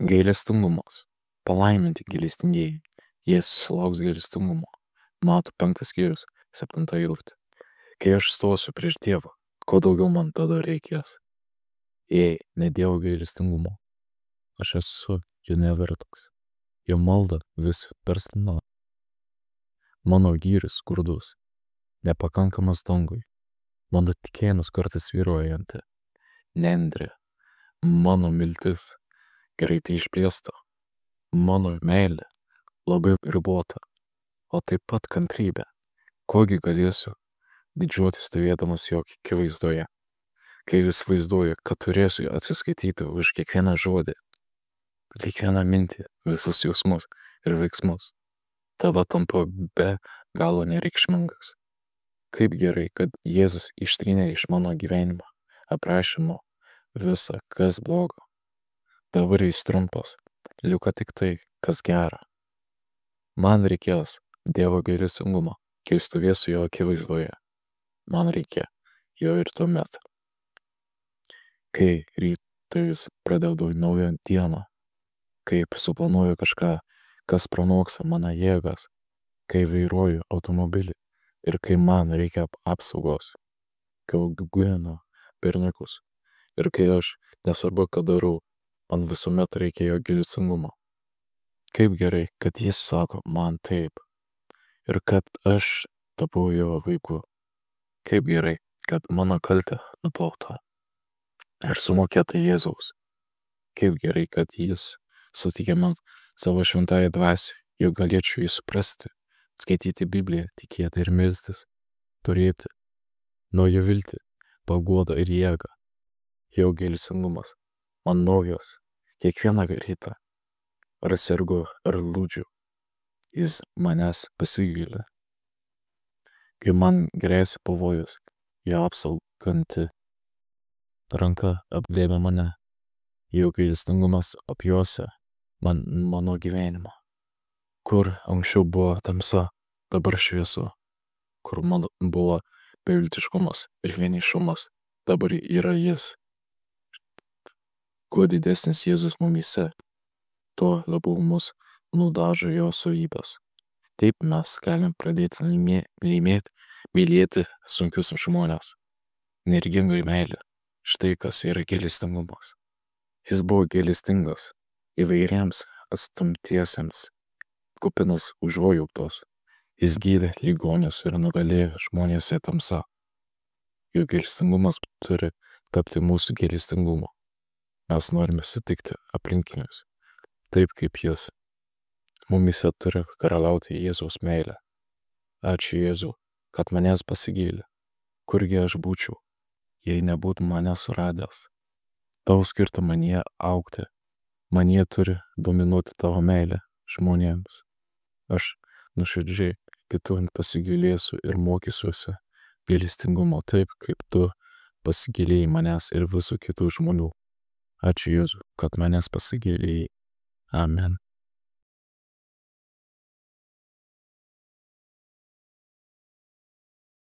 Gailestingumas. Palaiminti gailestingieji, jie susilauks gailestingumo. Mato 5 skyrius, 7 eilutė. Kai aš stosiu prieš Dievą, ko daugiau man tada reikės? Jei ne Dievo gailestingumo, aš esu jo nevertas. Jo malda vis per sena. Mano gyris skurdus, nepakankamas dangui. Mano tikėjimas kartais svyruojanti, nendrė. Mano miltis greitai išplėsta. Mano meilė labai ribota, o taip pat kantrybė. Kogi galėsiu didžiuotis stovėdamas jo akivaizdoje, kai vis vaizduoju, kad turėsiu atsiskaityti už kiekvieną žodį, kiekvieną mintį, visus jausmus ir veiksmus. Tada tampa be galo nereikšmingas. Kaip gerai, kad Jėzus ištrynė iš mano gyvenimo aprašymo visą, kas blogo. Dabar jis trumpas, liuka tik tai, kas gera. Man reikės Dievo gailestingumo, kai stovėsiu jo akivaizdoje. Man reikia jo ir tuomet, kai rytais pradedu naują dieną, kaip suplanuoju kažką, kas pranoksta mano jėgas, kai vairuoju automobilį ir kai man reikia apsaugos, kai auginu berniukus ir kai aš nesvarbu, ką darau, man visuomet reikia jo gailestingumo. Kaip gerai, kad jis sako man taip ir kad aš tapau jo vaiku. Kaip gerai, kad mano kaltė nuplauta ir sumokėta Jėzaus. Kaip gerai, kad jis suteikė man savo šventąją dvasią, jog galėčiau jį suprasti, skaityti Bibliją, tikėti ir melstis, turėti nuo jo viltį, paguodą ir jėgą. Jo gailestingumas man naujas kiekvieną rytą. Ar sergu, ar liūdžiu, jis manęs pasigaili. Kai man grėsia pavojus, jo apsauganti ranka apglėbia mane. Jo gailestingumas apjuosia mano gyvenimą. Kur anksčiau buvo tamsa, dabar šviesu. Kur man buvo beviltiškumas ir vienišumas, dabar yra jis. Kuo didesnis Jėzus mumyse, tuo labiau mus nudažo jo savybės. Taip mes galim pradėti mylėti sunkius žmones. Nergingai meilė. Štai kas yra gailestingumas. Jis buvo gailestingas įvairiems atstumtiesiems, kupinas užuojautos. Jis gydė ligonius ir nugalėjo žmonėse tamsa. Jo gailestingumas turi tapti mūsų gailestingumu. Mes norime sutikti aplinkinius, taip kaip jis. Mumyse turi karaliauti Jėzaus meilė. Ačiū Jėzau, kad manęs pasigaili. Kurgi aš būčiau, jei nebūtų manęs suradęs. Tau skirta manyje augti. Manyje turi dominuoti tavo meilė žmonėms. Aš nuoširdžiai kitų pasigailėsiu ir mokysiuosi gailestingumo taip, kaip tu pasigailėjai manęs ir visų kitų žmonių. Ačiū Jėzau, kad manęs pasigailėjai. Amen.